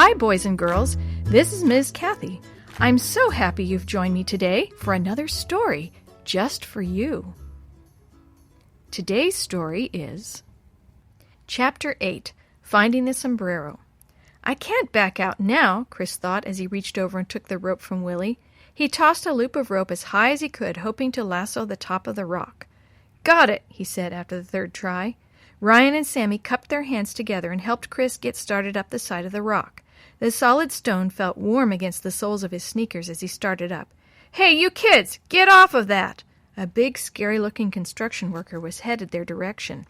Hi, boys and girls. This is Ms. Kathy. I'm so happy you've joined me today for another story just for you. Today's story is Chapter 8, Finding the Sombrero. I can't back out now, Chris thought as he reached over and took the rope from Willie. He tossed a loop of rope as high as he could, hoping to lasso the top of the rock. Got it, he said after the third try. Ryan and Sammy cupped their hands together and helped Chris get started up the side of the rock. The solid stone felt warm against the soles of his sneakers as he started up. Hey, you kids, get off of that! A big, scary-looking construction worker was headed their direction.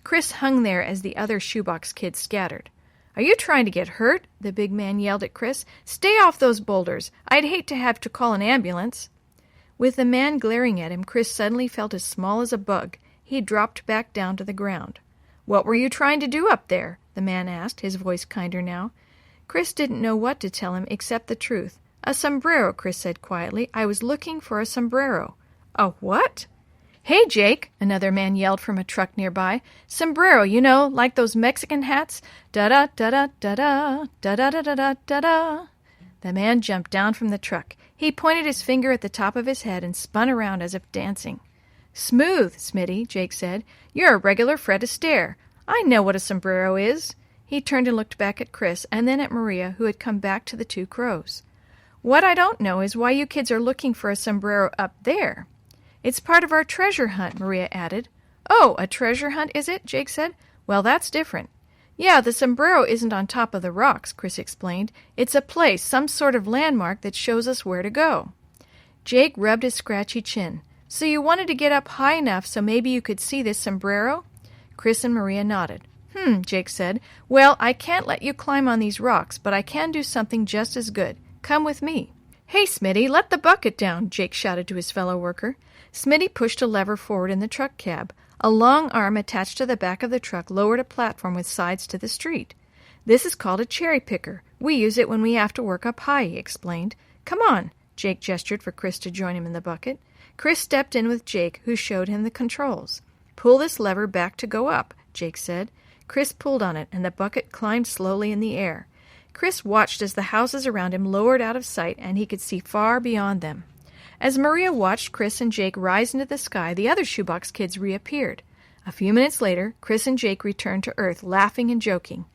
Chris hung there as the other Shoebox Kids scattered. Are you trying to get hurt? The big man yelled at Chris. Stay off those boulders. I'd hate to have to call an ambulance. With the man glaring at him, Chris suddenly felt as small as a bug. He dropped back down to the ground. What were you trying to do up there? The man asked, his voice kinder now. Chris didn't know what to tell him except the truth. A sombrero, Chris said quietly. I was looking for a sombrero. A what? Hey, Jake, another man yelled from a truck nearby. Sombrero, you know, like those Mexican hats. Da-da-da-da-da-da, da-da-da-da-da-da. The man jumped down from the truck. He pointed his finger at the top of his head and spun around as if dancing. Smooth, Smitty, Jake said. You're a regular Fred Astaire. I know what a sombrero is. He turned and looked back at Chris and then at Maria, who had come back to the two crows. What I don't know is why you kids are looking for a sombrero up there. It's part of our treasure hunt, Maria added. Oh, a treasure hunt, is it? Jake said. Well, that's different. Yeah, the sombrero isn't on top of the rocks, Chris explained. It's a place, some sort of landmark that shows us where to go. Jake rubbed his scratchy chin. So you wanted to get up high enough so maybe you could see this sombrero? Chris and Maria nodded. Jake said. Well, I can't let you climb on these rocks, but I can do something just as good. Come with me. Hey, Smitty, let the bucket down, Jake shouted to his fellow worker. Smitty pushed a lever forward in the truck cab. A long arm attached to the back of the truck lowered a platform with sides to the street. This is called a cherry picker. We use it when we have to work up high, he explained. Come on, Jake gestured for Chris to join him in the bucket. Chris stepped in with Jake, who showed him the controls. Pull this lever back to go up, Jake said. Chris pulled on it, and the bucket climbed slowly in the air. Chris watched as the houses around him lowered out of sight, and he could see far beyond them. As Maria watched Chris and Jake rise into the sky, the other Shoebox Kids reappeared. A few minutes later, Chris and Jake returned to Earth, laughing and joking.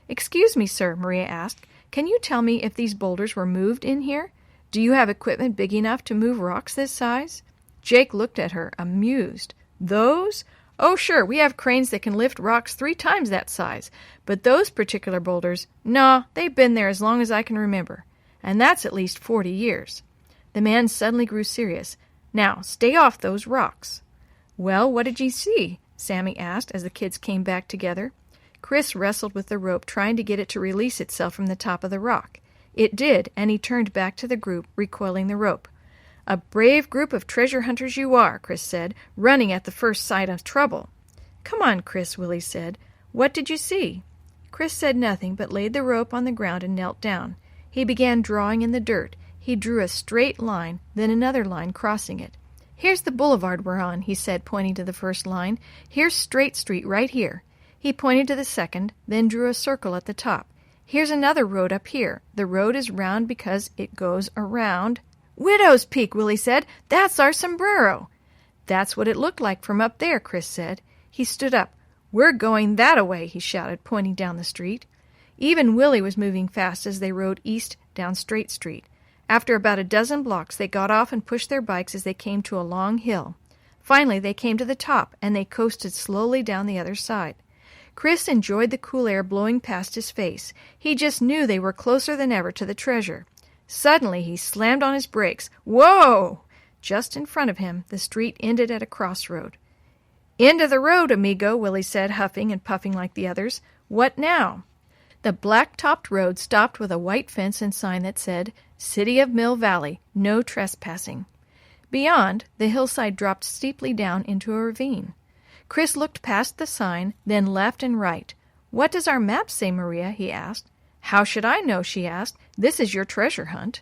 Excuse me, sir, Maria asked. Can you tell me if these boulders were moved in here? Do you have equipment big enough to move rocks this size? Jake looked at her, amused. Those? Oh, sure, we have cranes that can lift rocks 3 times that size. But those particular boulders, nah, they've been there as long as I can remember. And that's at least 40 years. The man suddenly grew serious. Now, stay off those rocks. Well, what did you see? Sammy asked as the kids came back together. Chris wrestled with the rope, trying to get it to release itself from the top of the rock. It did, and he turned back to the group, recoiling the rope. A brave group of treasure hunters you are, Chris said, running at the first sight of trouble. Come on, Chris, Willie said. What did you see? Chris said nothing, but laid the rope on the ground and knelt down. He began drawing in the dirt. He drew a straight line, then another line crossing it. Here's the boulevard we're on, he said, pointing to the first line. Here's Straight Street right here. He pointed to the second, then drew a circle at the top. Here's another road up here. The road is round because it goes around. Widow's Peak, Willie said. That's our sombrero. That's what it looked like from up there, Chris said. He stood up. We're going that-a-way, he shouted, pointing down the street. Even Willie was moving fast as they rode east down Straight Street. After about a dozen blocks, they got off and pushed their bikes as they came to a long hill. Finally, they came to the top, and they coasted slowly down the other side. Chris enjoyed the cool air blowing past his face. He just knew they were closer than ever to the treasure. Suddenly, he slammed on his brakes. Whoa! Just in front of him, the street ended at a crossroad. End of the road, amigo, Willie said, huffing and puffing like the others. What now? The black-topped road stopped with a white fence and sign that said, City of Mill Valley, no trespassing. Beyond, the hillside dropped steeply down into a ravine. Chris looked past the sign, then left and right. What does our map say, Maria? He asked. How should I know? She asked. This is your treasure hunt.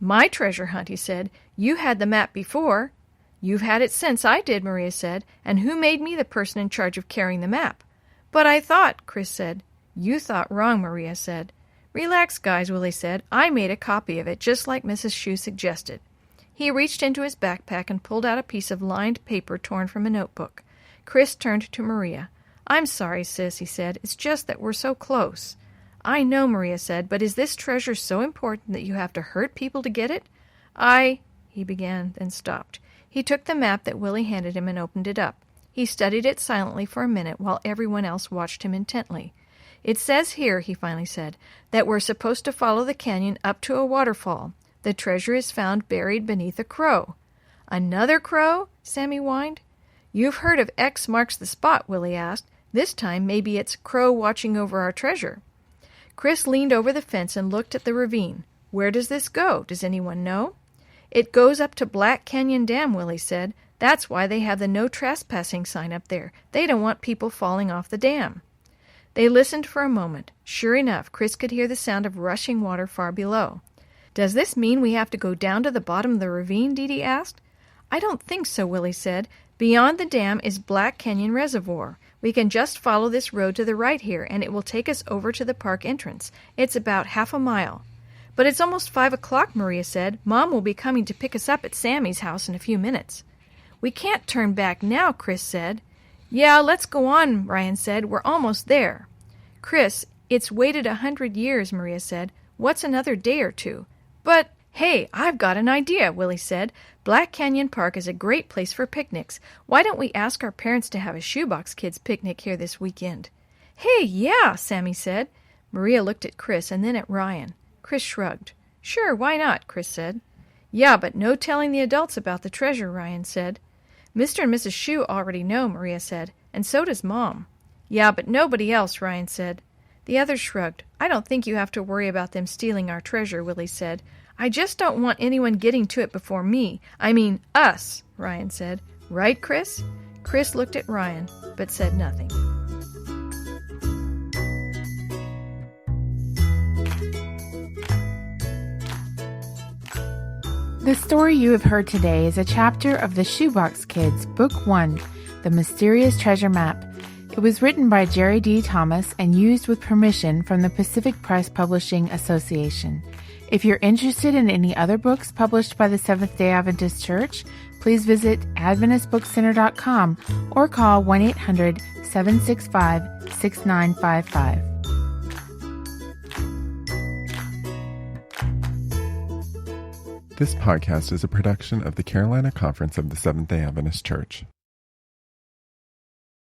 My treasure hunt, he said. You had the map before. You've had it since I did, Maria said. And who made me the person in charge of carrying the map? But I thought, Chris said. You thought wrong, Maria said. Relax, guys, Willie said. I made a copy of it, just like Mrs. Shoe suggested. He reached into his backpack and pulled out a piece of lined paper torn from a notebook. Chris turned to Maria. I'm sorry, sis, he said. It's just that we're so close. I know, Maria said, but is this treasure so important that you have to hurt people to get it? He began, then stopped. He took the map that Willie handed him and opened it up. He studied it silently for a minute while everyone else watched him intently. It says here, he finally said, that we're supposed to follow the canyon up to a waterfall. The treasure is found buried beneath a crow. Another crow? Sammy whined. You've heard of X marks the spot, Willie asked. This time maybe it's Crow watching over our treasure. Chris leaned over the fence and looked at the ravine. Where does this go? Does anyone know? It goes up to Black Canyon Dam, Willie said. That's why they have the no trespassing sign up there. They don't want people falling off the dam. They listened for a moment. Sure enough, Chris could hear the sound of rushing water far below. Does this mean we have to go down to the bottom of the ravine? Dee Dee asked. I don't think so, Willie said. Beyond the dam is Black Canyon Reservoir. We can just follow this road to the right here, and it will take us over to the park entrance. It's about half a mile. But it's almost 5 o'clock, Maria said. Mom will be coming to pick us up at Sammy's house in a few minutes. We can't turn back now, Chris said. Yeah, let's go on, Ryan said. We're almost there. Chris, it's waited 100 years, Maria said. What's another day or two? But, hey, I've got an idea, Willie said. Black Canyon Park is a great place for picnics. Why don't we ask our parents to have a Shoebox Kids picnic here this weekend? Hey, yeah, Sammy said. Maria looked at Chris and then at Ryan. Chris shrugged. Sure, why not, Chris said. Yeah, but no telling the adults about the treasure, Ryan said. Mr. and Mrs. Shoe already know, Maria said, and so does Mom. Yeah, but nobody else, Ryan said. The others shrugged. I don't think you have to worry about them stealing our treasure, Willie said. I just don't want anyone getting to it before me. I mean, us, Ryan said. Right, Chris? Chris looked at Ryan, but said nothing. The story you have heard today is a chapter of the Shoebox Kids, Book 1, The Mysterious Treasure Map. It was written by Jerry D. Thomas and used with permission from the Pacific Press Publishing Association. If you're interested in any other books published by the Seventh-day Adventist Church, please visit AdventistBookCenter.com or call 1-800-765-6955. This podcast is a production of the Carolina Conference of the Seventh-day Adventist Church.